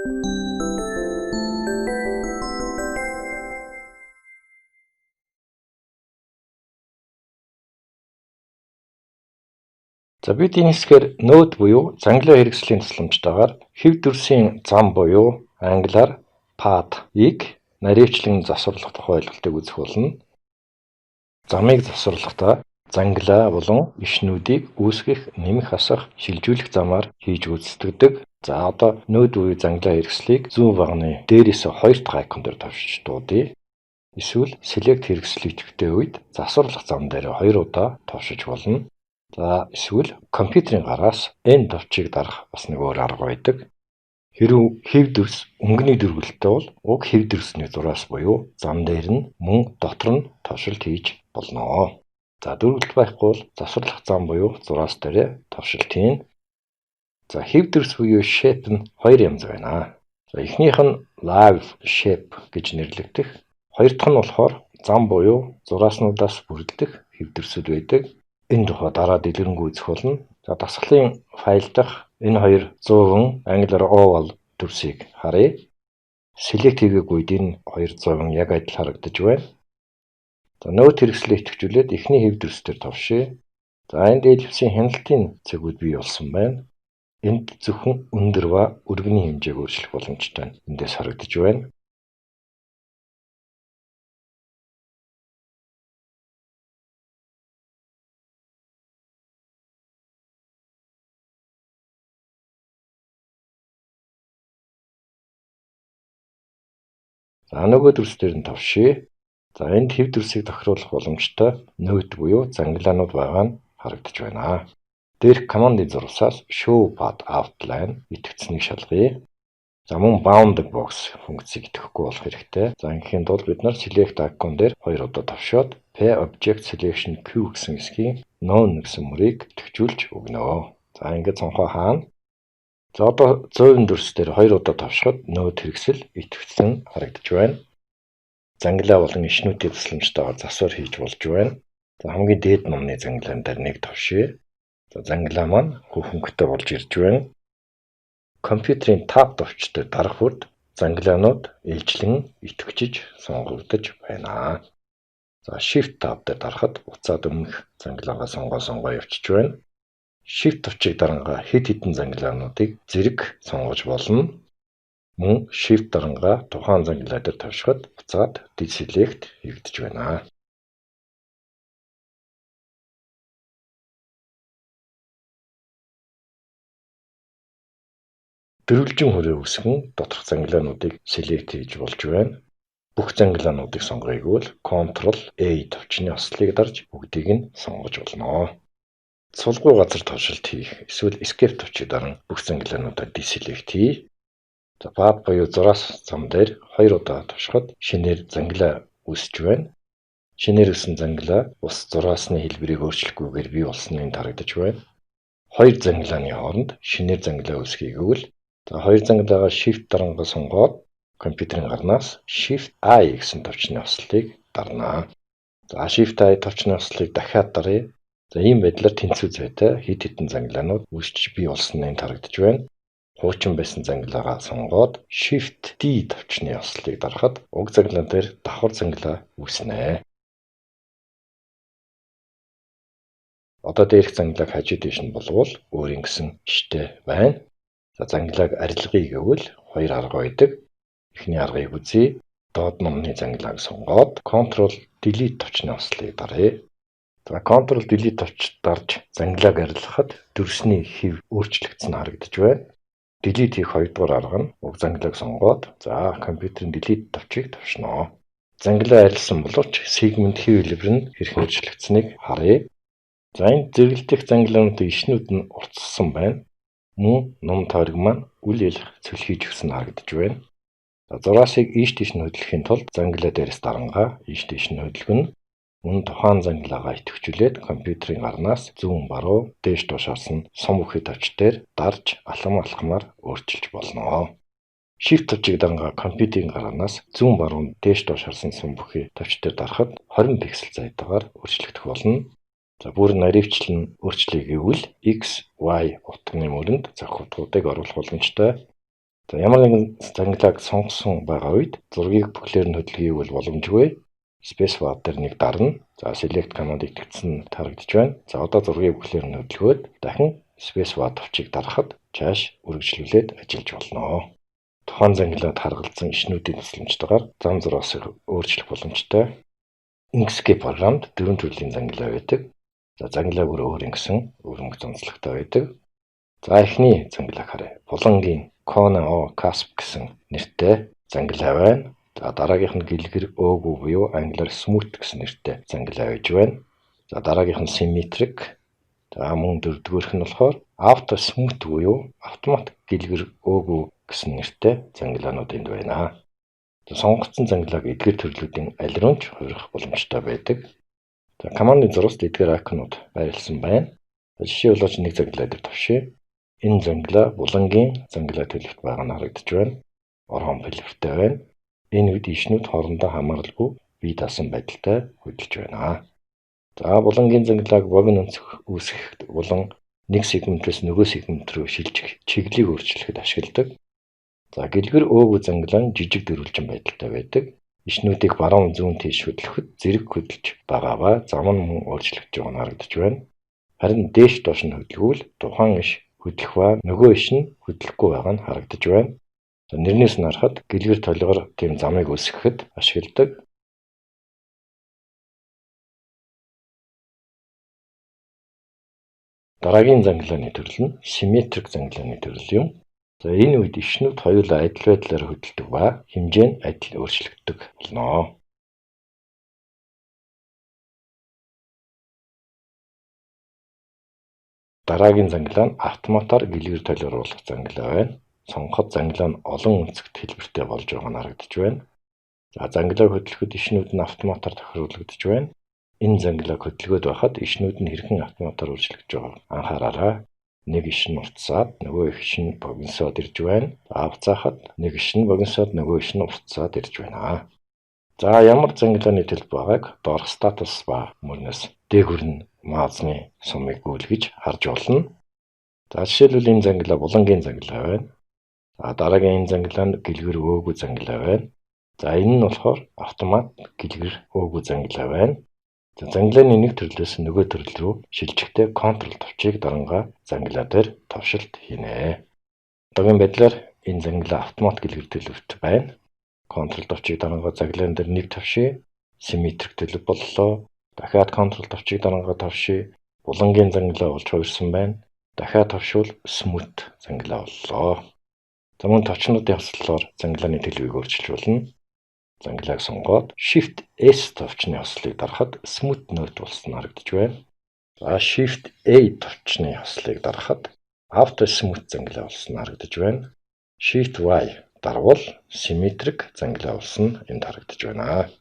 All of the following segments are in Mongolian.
За бид энэ хэсгээр node буюу зангилаа хэрэгслийн тусламжтайгаар хэв дүрсийн зам буюу англиар path-ийг наривчлан засварлах тухай ойлголтыг үзэх болно. Замыг засварлахдаа зангилаа болон ишнүүдийг үүсгэх, нэмэх, асах, шилжүүлэх замаар хийж гүйцэтгэдэг. За одоо node буюу зангилаа хэрэгслийг зүүн багны дээрээс 2 дахь icon дээр товшиж дуудъя. Эсвэл select хэрэгслийг төвтэй үед засварлах зам дээр 2 удаа товшиж болно. За эсвэл компьютерийн гараас энэ товчийг дарах бас нэг өөр арга байдаг. Хэрвээ хэв дүрс өнгөний дөрвөлтэй бол уг хэв дүрсний зураас буюу зам дээр нь мөн дотор нь товшилт хийж болно. За дөрвөлт байхгүй бол засварлах зам буюу зураас дээр товшилт хийн. За хэв дүрс буюу shape нь 2 янз байна. За эхнийх нь live shape гэж нэрлэгдэх. Хоёр дахь нь болохоор зам буюу зурааснуудаас бүрддэг хэв дүрсүүд байдаг. Энэ тухай дараа дэлгэрэнгүй үзэх болно. За дасгалын файл дахь энэ хоёр 100% англиар oval дүрсийг харъя. Select хийгээгүй үед энэ 200% яг адил харагдаж байна. За node хэрэгслээ идэвхжүүлээд эхний хэв дүрсээр товшъя. За энд элипсийн хяналтын цэгүүд бий болсон байна. Энд зөвхөн өндөр ба өргөний хэмжээг өөрчлөх боломжтой эндээс харагдаж байна. За нөгөө дүрс дээр нь товшъя. За энд хэв дүрсийг тохируулах боломжтой node буюу зангилаанууд байгаа нь харагдаж байна. Дээрх командын зурвасаас show path outline итгэцнийг шалгая. За мөн bounding box функцийг идэхгүй болох хэрэгтэй. За ингээхийн тулд бид нар select icon дээр 2 удаа товшоод p object selection q гэсэн хэсгийн none гэсэн мөрийг идэвхжүүлж өгнө. За ингээд цонхоо хаана. За одоо 100 дүрс дээр 2 удаа товшоход node хэрэгсэл идэвхжсэн харагдаж байна. Зангилаа болон ишнүүдийн тусламжтайгаар засвар хийж болж байна. За хамгийн дээд номны зангилаан дээр нэг товшъя. За зангилаа маань хөнгөтэй болж ирж байна. Компьютерийн tab товчтой дарах бүрд зангилаанууд илжлэн идэвхжиж сонгогдож байна. За shift tab дээр дарахад уцаад өмнөх зангилаагаа сонгоо явчихж байна. Shift товчийг дарангаа хэд хэдэн зангилаануудыг зэрэг сонгож болно. Мөн shift дарангаа тухайн зангилаа дээр товшиход буцаад deselect хийгдэж байна. Дөрвөлжин хүрээ үсгэн доторх зангилаануудыг select хийж болж байна. Бүх зангилаануудыг сонгоёгүй бол Ctrl A товчны ослыг дарж бүгдийг нь сонгож болно. Сулгуу газар товшилт хийх эсвэл escape товчийг даран бүх зангилаануудаа deselect хий. За path буюу зураас зам дээр 2 удаа товшиход шинээр зангилаа үүсэж байна. Шинээр үүссэн зангилаа ус зураасны хэлбэрийг өөрчлөхгүйгээр бий болсныг харагдаж байна. 2 зангилааны хооронд шинээр зангилаа үүсгээгүүл за 2 зангилаагаа shift дарангаа сонгоод компьютерийн гарнаас shift I гэсэн товчны ослыг дарнаа. За shift I товчны ослыг дахиад даръя. За ийм байдлаар тэнцүү зайтай хэд хэдэн зангилаанууд үүсч бий болсныг харагдаж байна. Хуучин байсан зангилаагаа сонгоод shift D товчны ослыг дарахад уг зангилаан дээр давхар зангилаа үүснэ. Одоо дээрх зангилааг хажуу тийш нь болгоул өөрийн гэсэн иштэй байна. За зангилааг арилгая гэвэл 2 арга байдаг. Эхний аргыг үзье. Доод номны зангилааг сонгоод Ctrl Delete товчны ослыг даръя. За Ctrl Delete товч дарж зангилааг арилгахад дүрсний хэв өөрчлөгдсөн харагдаж байна. Delete хийх 2 дугаар арга нь уг зангилааг сонгоод за компьютерийн delete товчийг товшно. Зангилаа арилсан боловч сегмент хэв хэлбэр нь хэрхэн өөрчлөгдсөнийг харъя. За энэ зэрэглэх зангилаануудын ишнүүд нь уртссан байна. Мөн ном тойрог маань үл ялах цөлхийж өгсөн харагдаж байна. За зураасыг ийш тийш нь хөдлөхийн тулд зангилаа дээрээс дарангаа ийш тийш нь хөдөлгөнө. Мөн тухайн зангилаагаа идэвхжүүлээд компьютерийн гарнаас зүүн баруун дээш доош харсан сум бүхий товч дээр дарж алхамаар өөрчилж болно. Shift товчийг дарангаа компьютерийн гарнаас зүүн баруун дээш доош харсан сум бүхий товч дээр дарахад 20 пиксел зайтайгаар өөрчлөгдөх болно. За бүр наривчлан өөрчлөе гэвэл X, Y утганы мөрөнд зах утгуудыг оруулах боломжтой. За ямар нэгэн зангилааг сонгосон байгаа үед зургийг бүхлээр нь хөдөлгөөг бол боломжгүй. Space bar дээр нэг дарна. За select command итгэцэн тарагдж байна. За одоо зургийг бүхлээр нь хөдөлгөөд дахин space bar товчийг дарахад чааш үргэлжлүүлээд ажиллаж болно. Тухайн зангилаад харгалзсан ишнүүдийн тусламжтайгаар зам зураасыг өөрчлөх боломжтой. Inkscape програмд 4 төрлийн зангилаа байдаг. За зангилаа бүр өөр ингэсэн өрөмг онцлогтой байдаг. За эхний зангилааг харъя. Булангийн Kona O Cusp гэсэн нэртэй зангилаа байна. За дараагийнх нь гэлгэр өөгүй буюу англиар smooth гэсэн нэртэй зангилаа байж байна. За дараагийнх нь symmetric. За мөн дөрөвдүгüөрх нь болохоор auto smooth буюу автомат гэлгэр өөгүй гэсэн нэртэй зангилаанууд энд байна. Сонгогдсон зангилааг эдгээр төрлүүдийн аль руу ч хувирах боломжтой байдаг. За командны зурагт эдгээр айконууд байрлсан байна. Жишээ болооч нэг зангилаа дээр товшъя. Энэ зангилаа булангийн зангилаа төлөвт байгаа нь харагдаж байна. Орхон пэлвэртэй байна. Энэ үед ишнүүд хоорондоо хамааралгүй бие даасан байдалтай хөдөлж байна. За булангийн зангилааг богино үүсгэхэд булан нэг сегментээс нөгөө сегмент рүү шилжих чиглэлийг өөрчлөхөд ашигладаг. За гэлгэр өөгүй зангилаа нь жижиг дөрвөлжин байдалтай байдаг. Ишнүүдийг баруун зүүн тийш хөдлөхөд зэрэг хөдөлж байгаа ба зам нь мөн өөрчлөгдөж байгаа нь харагдаж байна. Харин дээш доош нь хөдөлгөвөл тухайн иш хөдлөх ба нөгөө иш нь хөдлөхгүй байгаа нь харагдаж байна. За нэрнээс нь харахад гэлгэр толгоор тийм замыг үүсгэхэд ашигладаг. Дараагийн зангилааны төрөл нь symmetric зангилааны төрөл юм. За энэ үед ишнүүд хоёулаа адил байдлаар хөдөлдөг ба хэмжээ нь адил өөрчлөгддөг болно. Дараагийн зангилаа нь автоматар гэлгэр толиоруулах зангилаа байна. Сонгоход зангилаа нь олон өнцөгт хэлбэртэй болж байгаа нь харагдаж байна. За зангилааг хөдлөхөд ишнүүд нь автоматар тохируулагдж байна. Энэ зангилааг хөдөлгөөд байхад ишнүүд нь хэрхэн автоматар өөрчлөгдөж байгааг анхаараарай. Нэг иш нь уртсаад нөгөө иш нь богиносоод ирж байна. Авцаахад нэг иш нь богиносоод нөгөө иш нь уртсаад ирж байна. За ямар зангилааны төлөв байгааг доорх статус ба мөрнөөс дээгүр нь маузны сумыг гүйлгэж харж болно. За жишээлбэл энэ зангилаа булангийн зангилаа байна. За дараагийн энэ зангилаа нь гэлгэр өөгүй зангилаа байна. За энэ нь болохоор автомат гэлгэр өөгүй зангилаа байна. За зангилааны нэг төрлөөс нөгөө төрөл рүү шилжихдээ Ctrl товчийг дарангаа зангилаа дээр товшилт хийнэ. Одоогийн байдлаар энэ зангилаа автомат гэлгэр төлөвт байна. Ctrl товчийг дарангаа зангилаан дээр нэг товшъя. Symmetric төлөв боллоо. Дахиад Ctrl товчийг дарангаа товшъя. Булангийн зангилаа болж хувирсан байна. Дахиад товшвол smooth зангилаа боллоо. За мөн товчнуудын хослолоор зангилааны төлөвийг өөрчилж болно. Зангилааг сонгоод Shift S товчны хослыг дарахад smooth note болсон харагдаж байна. За Shift A товчны хослыг дарахад auto smooth зангилаа болсон харагдаж байна. Shift Y дарвал symmetric зангилаа болсон энд харагдаж байна.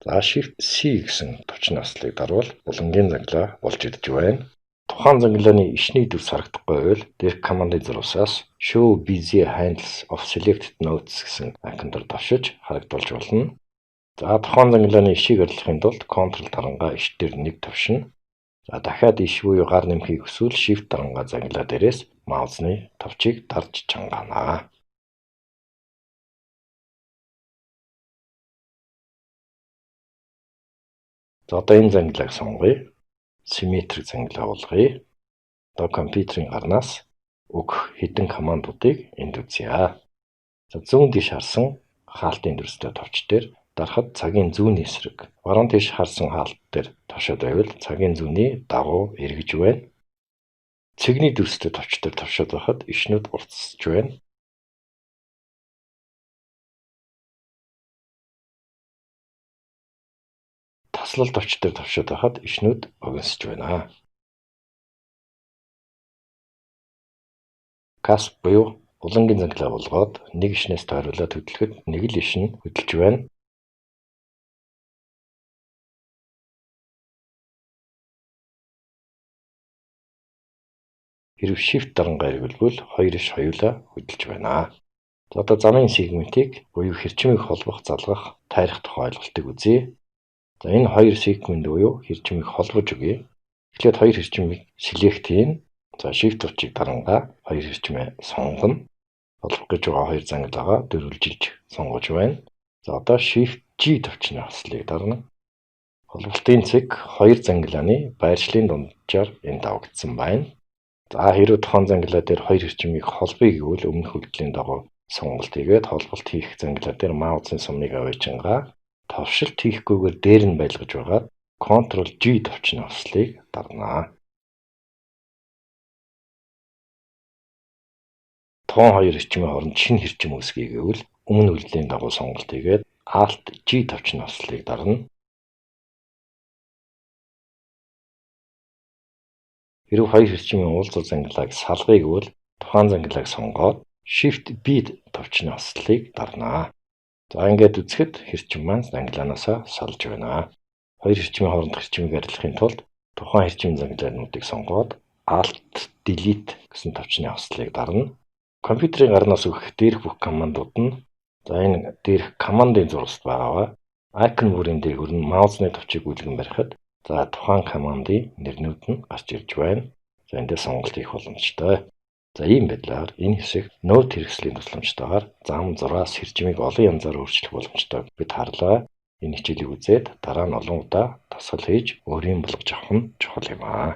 За Shift C гэсэн товчны хослыг дарвал булангийн зангилаа болж ирж байна. Тухайн зангилааны ишний дүрс харагдахгүй байвал дээрх командын зурсаас Show Busy Handles of Selected Notes гэсэн айкон дээр товшиж харагдуулж болно. За тухайн зангилааны ишийг арилгахын тулд Ctrl дарангаа иш дээр нэг товшино. За дахиад иш буюу гар нэмхийг хүсвэл Shift дарангаа зангилаа дээрээс маузны товчийг дарж чангаана. За одоо энэ зангилааг сонгоё. Symmetric зангилаа болгоё. Одоо компьютерийн гарнаас өгөх хэдэн командуудыг энд үзье. За зүүн тийш харсан хаалтын дүрстэй товч дээр дарахад цагийн зүүнний эсрэг, баруун тийш харсан хаалт дээр товшоод байвал цагийн зүүнний дагуу эргэж байна. Цэгний дүрстэй товч дээр товшоод байхад ишнүүд уртсаж байна. Таслал товч дээр товшоод байхад ишнүүд богиносж байна. Cusp буюу булангийн зангилаа болгоод нэг ишнээс тойруулаад хөдлөхөд нэг л иш нь хөдөлж байна. Хэрв Shift дарангаа эргэлбэл хоёр иш хоёулаа хөдөлж байна. За одоо замын сегментийг буюу хэрчмийг холбох, залгах, тайрах тухай ойлголтыг үзье. За энэ хоёр сегмент буюу хэрчмийг холбож өгье. Эхлээд хоёр хэрчмийг select хийн. За Shift товчийг дарангаа хоёр хэрчмээ сонгоно. олох гэж байгаа хоёр зангилаагаа дөрвөлжилж сонгож байна. За одоо Shift G төвчний хослыг дарна. Холболтын цэг хоёр зангилааны байршлын дунджаар энд давагдсан байна. За хэрвээ тухайн зангилаа дээр хоёр хэрчмийг холбоё гэвэл өмнөх үйлдэлийн дагуу сонголт хийгээд холболт хийх зангилаа дээр маусын сумыг аваачингаа товшилт хийхгүйгээр дээр нь байлгаж байгаа Ctrl G төвчний хослыг дарнаа. Тухайн хоёр хэрчмийн хооронд шинэ хэрчим үүсгэе гэвэл өмнө үйлдэлийн дагуу сонголт хийгээд Alt G төвчний хослыг дарна. Хэрв хоёр хэрчмийн уулзах зангилааг салгая гэвэл тухайн зангилааг сонгоод Shift B төвчний хослыг дарнаа. За ингээд үзэхэд хэрчим маань зангилаанаасаа салж байна. Хоёр хэрчмийн хооронд хэрчмийг арилгахын тулд тухайн хэрчмийн зангилаануудыг сонгоод Alt Delete гэсэн төвчний хослыг дарна. Компьютерийн гарнаас өгөх дээрх бүх командууд нь энэ дээрх командын зурагт байгаа. Icon бүрийн дээгүүр нь маусны төвчийг үлгэн барихад тухайн командын нэрнүүд нь гарч ирж байна. За эндээ сонголт хийх боломжтой. За ийм байдлаар энэ хэсэг Note хэрэгслийн тусламжтайгаар зам зураас хэрчмийг олон янзаар өөрчлөх боломжтой бид харлаа. Энэ хичээлийг үзээд дараа нь олон удаа дасгал хийж өөрийн болгож авах нь чухал юм аа.